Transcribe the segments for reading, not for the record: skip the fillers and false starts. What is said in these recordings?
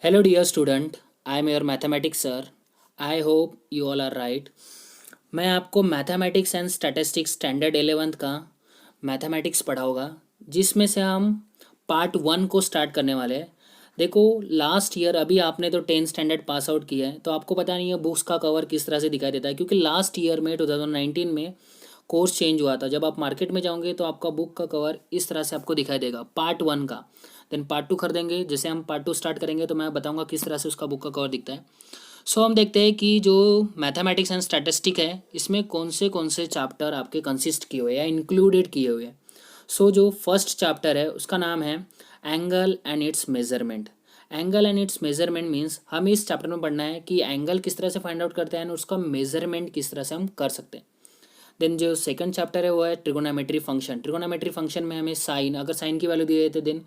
Hello, dear student. I am your mathematics sir. I hope you all are right. मैं आपको mathematics and statistics standard 11th का mathematics पढ़ाऊँगा, जिसमें से हम part 1 को स्टार्ट करने वाले हैं। देखो, लास्ट ईयर अभी आपने तो 10th स्टैंडर्ड पास आउट किया है, तो आपको पता नहीं है बुक्स का कवर किस तरह से दिखाई देता है, क्योंकि लास्ट ईयर में 2019 में कोर्स चेंज हुआ था। जब आप मार्केट में जाओगे तो आपका बुक का कवर इस तरह से आपको दिखाई देगा, पार्ट 1 का। देन पार्ट 2 खरीदेंगे, जैसे हम पार्ट 2 स्टार्ट करेंगे तो मैं बताऊंगा किस तरह से उसका बुक का कवर दिखता है। सो हम देखते हैं कि जो मैथमेटिक्स एंड स्टैटिस्टिक है, इसमें कौन से चैप्टर आपके कंसिस्ट किए हुए हैं या इंक्लूडेड किए हुए हैं। सो जो फर्स्ट चैप्टर है उसका नाम है angle and it's measurement. Angle and it's measurement means हमें इस चैप्टर में पढ़ना है कि एंगल किस तरह से फाइंड आउट करते हैं और उसका मेजरमेंट किस तरह से हम कर सकते हैं। देन जो सेकंड चैप्टर है वो है ट्रिगोनोमेट्री फंक्शन। ट्रिगोनोमेट्री फंक्शन में हमें साइन, अगर साइन की वैल्यू दी है तो देन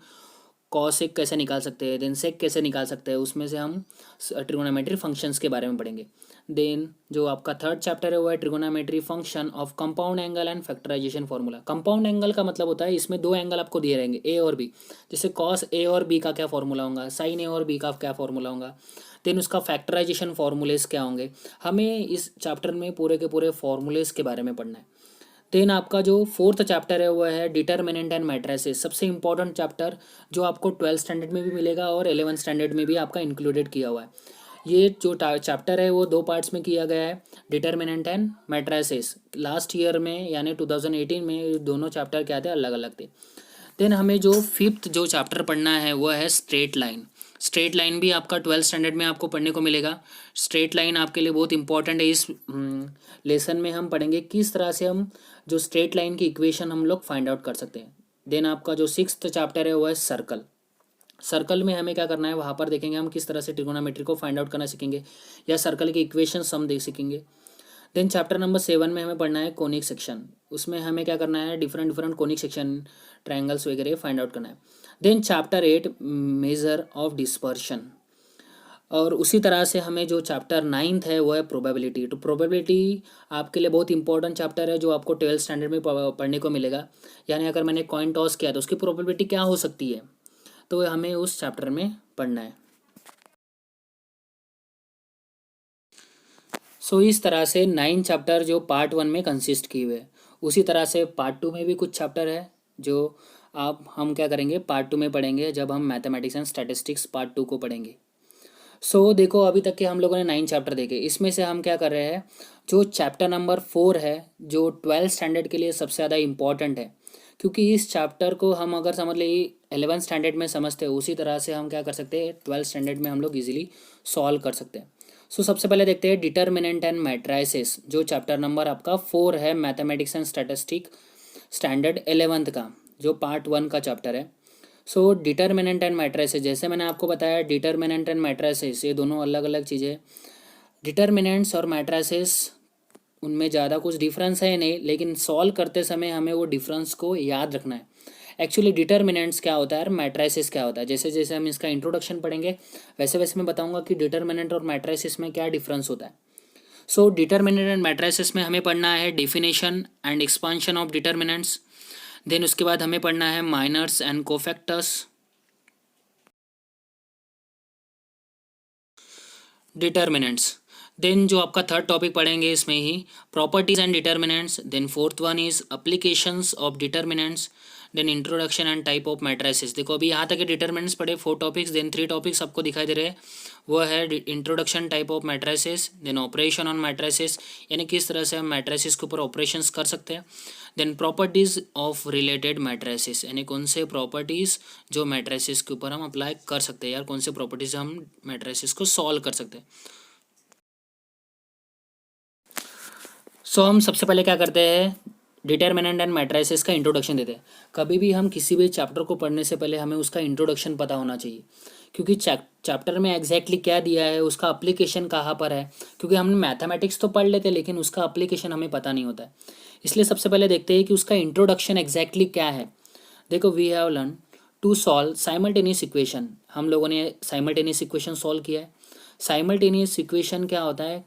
कॉसेक कैसे निकाल सकते हैं, देन सेक कैसे निकाल सकते हैं, उसमें से हम ट्रिगोनोमेट्री फंक्शंस के बारे में पढ़ेंगे। देन जो आपका थर्ड चैप्टर है वो है trigonometry function of compound angle and factorisation formula. Compound angle का मतलब होता है इसमें दो एंगल आपको दिए रहेंगे, ए और बी। जैसे कॉस ए और बी का क्या फॉर्मूला होगा, साइन ए और बी का क्या फॉर्मूला होगा, देन उसका फैक्टराइजेशन फार्मूलेस क्या होंगे। हमें इस चैप्टर में पूरे के पूरे फार्मूलेस के बारे में पढ़ना है। देन आपका जो फोर्थ चैप्टर है वो है डिटर्मिनेंट एंड मैट्रिसेस। सबसे इंपॉर्टेंट चैप्टर जो आपको 12th स्टैंडर्ड में भी मिलेगा और 11th स्टैंडर्ड में भी आपका इंक्लूडेड किया हुआ है। ये जो चैप्टर है वो दो पार्ट्स में किया गया है, determinant and matrices. Last year में यानी 2018 में ये दोनों चैप्टर क्या थे, अलग अलग थे। देन हमें जो फिफ्थ जो चैप्टर पढ़ना है वो है स्ट्रेट लाइन। स्ट्रेट लाइन भी आपका 12th स्टैंडर्ड में आपको पढ़ने को मिलेगा। स्ट्रेट लाइन आपके लिए बहुत इंपॉर्टेंट है। इस लेसन में हम पढ़ेंगे किस तरह से हम जो स्ट्रेट लाइन की इक्वेशन हम लोग फाइंड आउट कर सकते हैं। देन आपका जो सिक्स्थ चैप्टर है वो है सर्कल। सर्कल में हमें क्या करना है, वहाँ पर देखेंगे हम किस तरह से ट्रिगोनोमेट्री को फाइंड आउट करना सीखेंगे या सर्कल की इक्वेशंस हम देख सीखेंगे। देन चैप्टर नंबर 7 में हमें पढ़ना है कोनिक सेक्शन। उसमें हमें क्या करना है, different different conic section, triangles वगैरह फाइंड आउट करना है। Then chapter 8 measure of dispersion. और उसी तरह से हमें जो चैप्टर 9th है वो है प्रोबेबिलिटी। तो प्रोबेबिलिटी आपके लिए बहुत इंपॉर्टेंट चैप्टर है जो आपको 12th स्टैंडर्ड में पढ़ने को मिलेगा। यानी अगर मैंने कॉइन टॉस किया तो उसकी प्रोबेबिलिटी क्या हो सकती है, तो हमें उस चैप्टर में पढ़ना है। सो इस तरह से 9 चैप्टर जो पार्ट 1 में कंसिस्ट किए हुए हैं, उसी तरह से पार्ट 2 में भी कुछ चैप्टर है जो आप हम क्या करेंगे पार्ट 2 में पढ़ेंगे, जब हम मैथमेटिक्स एंड स्टैटिस्टिक्स पार्ट 2 को पढ़ेंगे। देखो, अभी तक के हम लोगों ने 9 चैप्टर देखे। इसमें से हम क्या कर रहे हैं, जो चैप्टर नंबर 4 है जो 12th स्टैंडर्ड के लिए सबसे ज़्यादा इम्पॉर्टेंट है, क्योंकि इस चैप्टर को हम अगर समझ ले 11th स्टैंडर्ड में समझते हैं, उसी तरह से हम क्या कर सकते हैं 12th स्टैंडर्ड में हम लोग इजीली सॉल्व कर सकते हैं। सबसे पहले देखते हैं डिटर्मिनेंट एंड मैट्राइसेस, जो चैप्टर नंबर आपका 4 है mathematics and statistic standard 11th का, जो पार्ट 1 का चैप्टर है। डिटर्मिनेंट एंड मैट्रिसेस, जैसे मैंने आपको बताया डिटर्मिनेंट एंड मैट्रिसेस ये दोनों अलग अलग चीज़ें। डिटर्मिनेंट्स और मैट्रिसेस उनमें ज़्यादा कुछ डिफरेंस है नहीं, लेकिन सॉल्व करते समय हमें वो डिफरेंस को याद रखना है। एक्चुअली डिटर्मिनेंट्स क्या होता है और मैट्रिसेस क्या होता है, जैसे जैसे हम इसका इंट्रोडक्शन पढ़ेंगे वैसे वैसे मैं बताऊंगा कि डिटर्मिनेंट और मैट्रिसेस में क्या डिफरेंस होता है। डिटर्मिनेंट एंड मैट्रिसेस में हमें पढ़ना है definition and expansion of determinants. Then उसके बाद हमें पढ़ना है minors and cofactors, determinants. Then जो आपका थर्ड टॉपिक पढ़ेंगे इसमें ही properties and determinants. Then fourth one is applications of determinants. Then introduction and type of matrices. देखो अभी यहाँ तक के डिटर्मिनेंट्स पढ़े 4 टॉपिक्स, देन 3 टॉपिक्स आपको दिखाई दे रहे हैं। वो है introduction, type of matrices, then operation on matrices, यानी किस तरह से हम मैट्रिसेस के ऊपर ऑपरेशंस कर सकते हैं। Then properties of related matrices, यानी कौन से प्रॉपर्टीज़ जो मैट्रिसेस के ऊपर हम अप्लाई कर सकते हैं, यार कौन से प्रॉपर्टीज हम मैट्रिसेस को सॉल्व कर सकते हैं। हम सबसे पहले क्या करते हैं, डिटर्मिनेंट एंड मैट्रिसेस का इंट्रोडक्शन देते हैं। कभी भी हम किसी भी चैप्टर को पढ़ने से पहले हमें उसका इंट्रोडक्शन पता होना चाहिए, क्योंकि चैप्टर में एग्जैक्टली क्या दिया है, उसका अप्लीकेशन कहाँ पर है। क्योंकि हमने मैथमेटिक्स तो पढ़ लेते हैं लेकिन उसका अप्लीकेशन हमें पता नहीं होता है। इसलिए सबसे पहले देखते हैं कि उसका इंट्रोडक्शन एग्जैक्टली क्या है। देखो, we have learn to solve simultaneous equation. हम लोगों ने साइमल्टेनियस इक्वेशन सॉल्व किया है। साइमल्टेनियस इक्वेशन क्या होता है,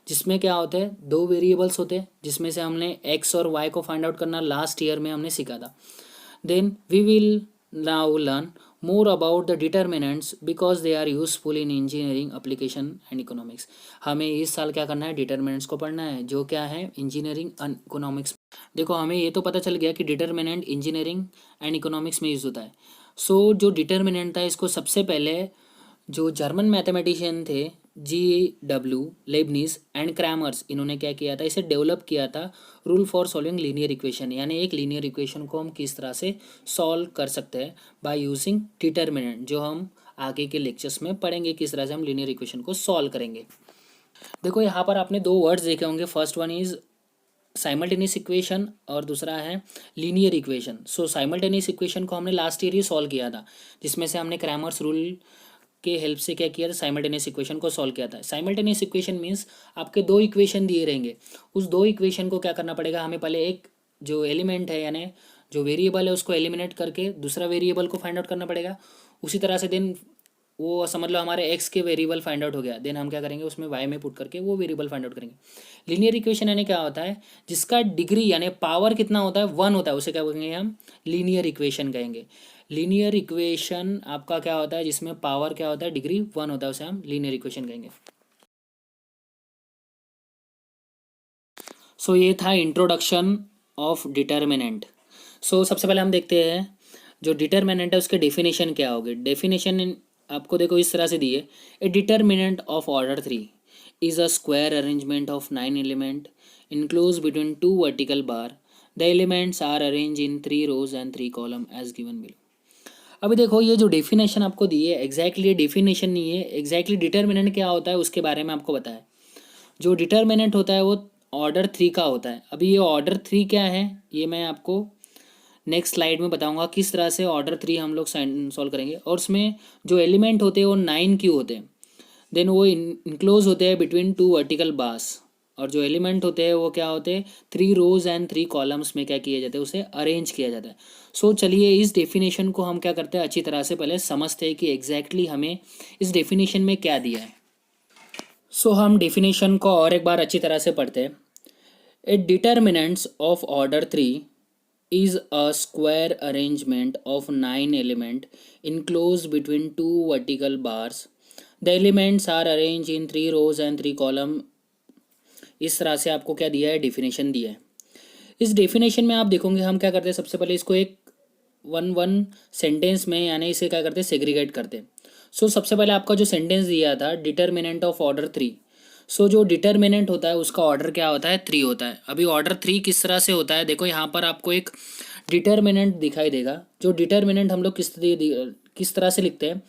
जिसमें क्या होते हैं दो वेरिएबल्स होते हैं, जिसमें से हमने एक्स और वाई को फाइंड आउट करना लास्ट ईयर में हमने सीखा था। Then we will now learn more about the determinants because they are useful in engineering application and economics। हमें इस साल क्या करना है, डिटर्मिनेंट्स को पढ़ना है जो क्या है इंजीनियरिंग एंड इकोनॉमिक्स। देखो हमें ये तो पता चल गया कि डिटर्मिनेंट इंजीनियरिंग एंड इकोनॉमिक्स में यूज़ होता है। सो जो डिटर्मिनेंट था इसको सबसे पहले जो जर्मन मैथमेटिशियन थे G.W. लेबनीज एंड क्रैमर्स, इन्होंने क्या किया था, इसे डेवलप किया था rule for solving linear equation, यानी एक लीनियर इक्वेशन को हम किस तरह से सॉल्व कर सकते हैं बाय यूजिंग डिटर्मिनेंट, जो हम आगे के लेक्चर्स में पढ़ेंगे किस तरह से हम लीनियर इक्वेशन को सॉल्व करेंगे। देखो यहाँ पर आपने दो वर्ड्स देखे होंगे, first one is simultaneous equation और दूसरा है लीनियर इक्वेशन। सो साइमल्टेनियस इक्वेशन को हमने लास्ट ईयर ही सॉल्व किया था, जिसमें से हमने क्रैमर्स रूल के हेल्प से क्या किया था, साइमल्टेनियस इक्वेशन को सॉल्व किया था। साइमल्टेनियस इक्वेशन मीन्स आपके दो इक्वेशन दिए रहेंगे, उस दो इक्वेशन को क्या करना पड़ेगा, हमें पहले एक जो एलिमेंट है यानी जो वेरिएबल है उसको एलिमिनेट करके दूसरा वेरिएबल को फाइंड आउट करना पड़ेगा। उसी तरह से देन वो समझ लो हमारे एक्स के वेरिएबल फाइंड आउट हो गया, देन हम क्या करेंगे उसमें वाई में पुट करके वो वेरिएबल फाइंड आउट करेंगे। लीनियर इक्वेशन यानी क्या होता है, जिसका डिग्री यानी पावर कितना होता है, वन होता है, उसे क्या कहेंगे हम लीनियर इक्वेशन कहेंगे। लीनियर इक्वेशन आपका क्या होता है, जिसमें पावर क्या होता है, डिग्री वन होता है, उसे हम लीनियर इक्वेशन कहेंगे। सो ये था इंट्रोडक्शन ऑफ डिटर्मिनेंट। सो सबसे पहले हम देखते हैं जो डिटर्मिनेंट है उसके डेफिनेशन क्या होगी। डेफिनेशन आपको देखो इस तरह से दी है, a determinant of order 3 is a square arrangement of 9 element enclose between 2 vertical bar, the elements are arrange in 3 rows and 3 column as given below. अभी देखो ये जो डेफिनेशन आपको दी है एग्जैक्टली डेफिनेशन नहीं है, एग्जैक्टली डिटर्मिनेंट क्या होता है उसके बारे में आपको बताया। जो डिटर्मिनेंट होता है वो ऑर्डर 3 का होता है। अभी ये ऑर्डर 3 क्या है ये मैं आपको नेक्स्ट स्लाइड में बताऊंगा किस तरह से ऑर्डर 3 हम लोग सॉल्व करेंगे। और उसमें जो एलिमेंट होते हैं वो 9 क्यों होते हैं, देन वो इनक्लोज होते हैं बिटवीन 2 वर्टिकल बार्स, और जो एलिमेंट होते हैं वो क्या होते हैं 3 रोज एंड 3 कॉलम्स में क्या किए जाते हैं, उसे अरेंज किया जाता है। सो चलिए इस डेफिनेशन को हम क्या करते हैं अच्छी तरह से पहले समझते हैं कि एग्जैक्टली हमें इस डेफिनेशन में क्या दिया है। सो हम डेफिनेशन को और एक बार अच्छी तरह से पढ़ते हैं। A determinants of order 3 is a square arrangement of 9 elements enclosed between two vertical bars. The elements are arranged in 3 rows and 3 columns. इस तरह से आपको क्या दिया है, डेफिनेशन दिया है। इस डेफिनेशन में आप देखोगे हम क्या करते हैं, सबसे पहले इसको एक वन वन सेंटेंस में यानी इसे क्या करते हैं सेग्रीगेट करते हैं। सो सबसे पहले आपका जो सेंटेंस दिया था डिटर्मिनेंट ऑफ ऑर्डर 3, सो जो डिटर्मिनेंट होता है उसका ऑर्डर क्या होता है 3 होता है। अभी ऑर्डर 3 किस तरह से होता है, देखो यहाँ पर आपको एक डिटर्मिनेंट दिखाई देगा। जो डिटर्मिनेंट हम लोग किस तरह से लिखते हैं,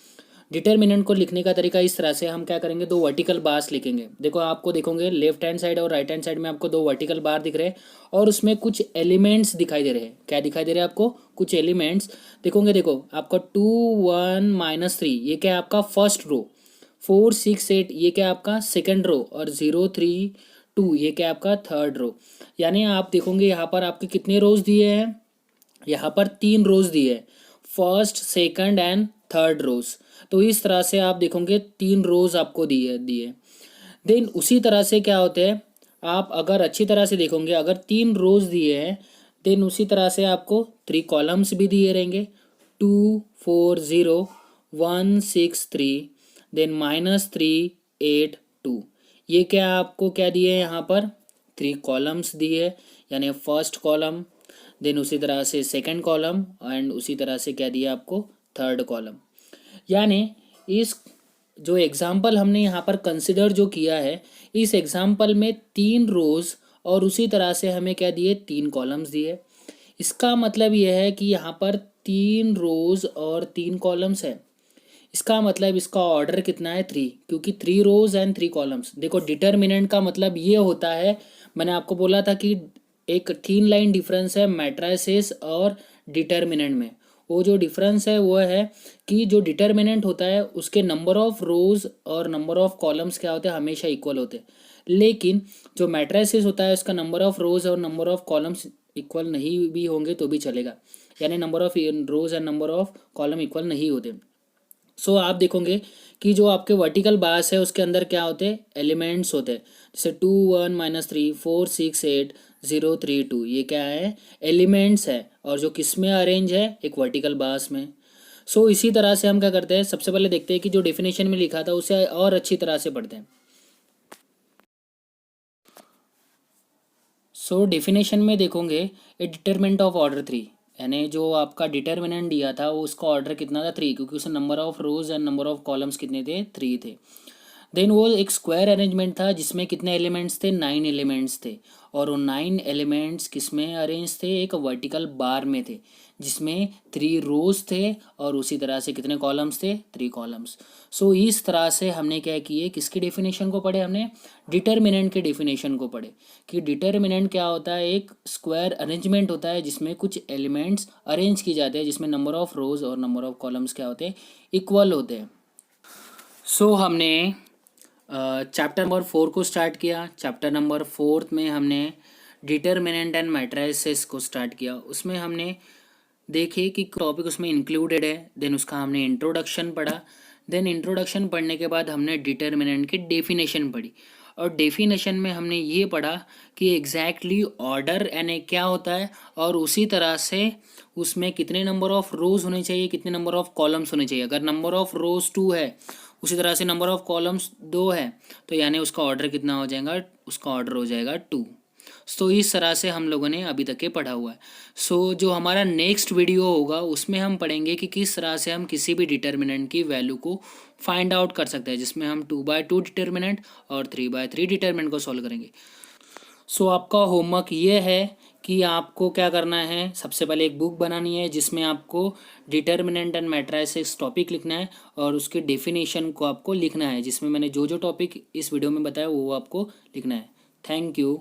डिटर्मिनेंट को लिखने का तरीका इस तरह से, हम क्या करेंगे दो वर्टिकल बार्स लिखेंगे। देखो आपको देखोगे लेफ्ट हैंड साइड और राइट हैंड साइड में आपको दो वर्टिकल बार दिख रहे हैं और उसमें कुछ एलिमेंट्स दिखाई दे रहे हैं। क्या दिखाई दे रहे हैं आपको, कुछ एलिमेंट्स देखोगे। देखो आपका 2 1 -3 ये क्या है आपका फर्स्ट रो, 4 6 8 ये क्या है आपका सेकेंड रो, और 0 3 2 ये क्या है आपका थर्ड रो। यानी आप देखोगे यहाँ पर आपके कितने रोज दिए हैं, यहाँ पर 3 रोज दिए हैं, फर्स्ट सेकंड एंड थर्ड रोज। तो इस तरह से आप देखोगे 3 रोज आपको दिए। देन उसी तरह से क्या होते हैं, आप अगर अच्छी तरह से देखोगे अगर 3 रोज दिए हैं, देन उसी तरह से आपको 3 कॉलम्स भी दिए रहेंगे, 2 4 0 1 6 3 देन -3 8 2। ये क्या आपको क्या दिए हैं यहाँ पर 3 कॉलम्स दिए, यानी फर्स्ट कॉलम, देन उसी तरह से सेकंड कॉलम एंड उसी तरह से क्या दिया आपको थर्ड कॉलम। यानी इस जो एग्जाम्पल हमने यहाँ पर कंसिडर जो किया है, इस एग्जाम्पल में 3 रोज और उसी तरह से हमें क्या दिए 3 कॉलम्स दिए। इसका मतलब यह है कि यहाँ पर 3 रोज और 3 कॉलम्स है, इसका मतलब इसका ऑर्डर कितना है 3, क्योंकि 3 रोज एंड 3 कॉलम्स। देखो डिटर्मिनेंट का मतलब ये होता है, मैंने आपको बोला था कि एक थीन लाइन डिफरेंस है मैट्रिसेस और डिटर्मिनेंट में। वो जो डिफरेंस है वो है कि जो डिटर्मिनेंट होता है उसके नंबर ऑफ रोज और नंबर ऑफ कॉलम्स क्या होते हैं हमेशा इक्वल होते हैं, लेकिन जो मैट्रिसेस होता है उसका नंबर ऑफ रोज और नंबर ऑफ कॉलम्स इक्वल नहीं भी होंगे तो भी चलेगा, यानी number of rose and number of column equal नहीं होते। सो आप देखोगे कि जो आपके वर्टिकल बार्स है उसके अंदर क्या होते हैं एलिमेंट्स होते हैं, जैसे 2 1 -3 4 6 8 0 3 2 ये क्या है एलिमेंट्स है, और जो किस में अरेंज है एक वर्टिकल बार्स में। सो इसी तरह से हम क्या करते हैं, सबसे पहले देखते हैं कि जो डेफिनेशन में लिखा था उसे और अच्छी तरह से पढ़ते हैं। सो डेफिनेशन में देखोगे, ए डिटरमिनेंट ऑफ ऑर्डर थ्री, यानी जो आपका डिटर्मिनेंट दिया था वो उसका ऑर्डर कितना था, थ्री, क्योंकि उसमें number of rose and number of columns कितने थे, थ्री थे। देन वो एक स्क्वायर अरेंजमेंट था जिसमें कितने एलिमेंट्स थे, 9 एलिमेंट्स थे। और वो 9 एलिमेंट्स किस में अरेंज थे, एक वर्टिकल बार में थे, जिसमें 3 रोज थे और उसी तरह से कितने कॉलम्स थे, 3 कॉलम्स। सो इस तरह से हमने क्या किए, किसकी डेफिनेशन को पढ़े, हमने डिटर्मिनेंट के डेफिनेशन को पढ़े कि डिटर्मिनेंट क्या होता है, एक स्क्वायर अरेंजमेंट होता है जिसमें कुछ एलिमेंट्स अरेंज किए जाते हैं, जिसमें नंबर ऑफ रोज और नंबर ऑफ कॉलम्स क्या होते हैं, इक्वल होते हैं। सो हमने चैप्टर नंबर 4 को स्टार्ट किया। चैप्टर नंबर 4 में हमने डिटर्मिनेंट एंड मैट्रिसेस को स्टार्ट किया। उसमें हमने देखे कि टॉपिक उसमें इंक्लूडेड है। देन उसका हमने इंट्रोडक्शन पढ़ा। देन इंट्रोडक्शन पढ़ने के बाद हमने डिटर्मिनेंट की डेफिनेशन पढ़ी। और डेफिनेशन में हमने ये पढ़ा कि एग्जैक्टली ऑर्डर यानी क्या होता है, और उसी तरह से उसमें कितने नंबर ऑफ रोज होने चाहिए, कितने नंबर ऑफ कॉलम्स होने चाहिए। अगर नंबर ऑफ रोज 2 है, उसी तरह से नंबर ऑफ कॉलम्स 2 है, तो यानी उसका ऑर्डर कितना हो जाएगा, उसका ऑर्डर हो जाएगा 2। सो इस तरह से हम लोगों ने अभी तक ये पढ़ा हुआ है। सो जो हमारा नेक्स्ट वीडियो होगा उसमें हम पढ़ेंगे कि किस तरह से हम किसी भी डिटर्मिनेंट की वैल्यू को फाइंड आउट कर सकते हैं, जिसमें हम 2/2 डिटर्मिनेंट और 3/3 डिटर्मिनेंट को सॉल्व करेंगे। सो आपका होमवर्क ये है कि आपको क्या करना है, सबसे पहले एक बुक बनानी है जिसमें आपको डिटर्मिनेंट एंड मैट्रिसेस टॉपिक लिखना है और उसके डेफिनेशन को आपको लिखना है, जिसमें मैंने जो जो टॉपिक इस वीडियो में बताया वो आपको लिखना है। Thank you.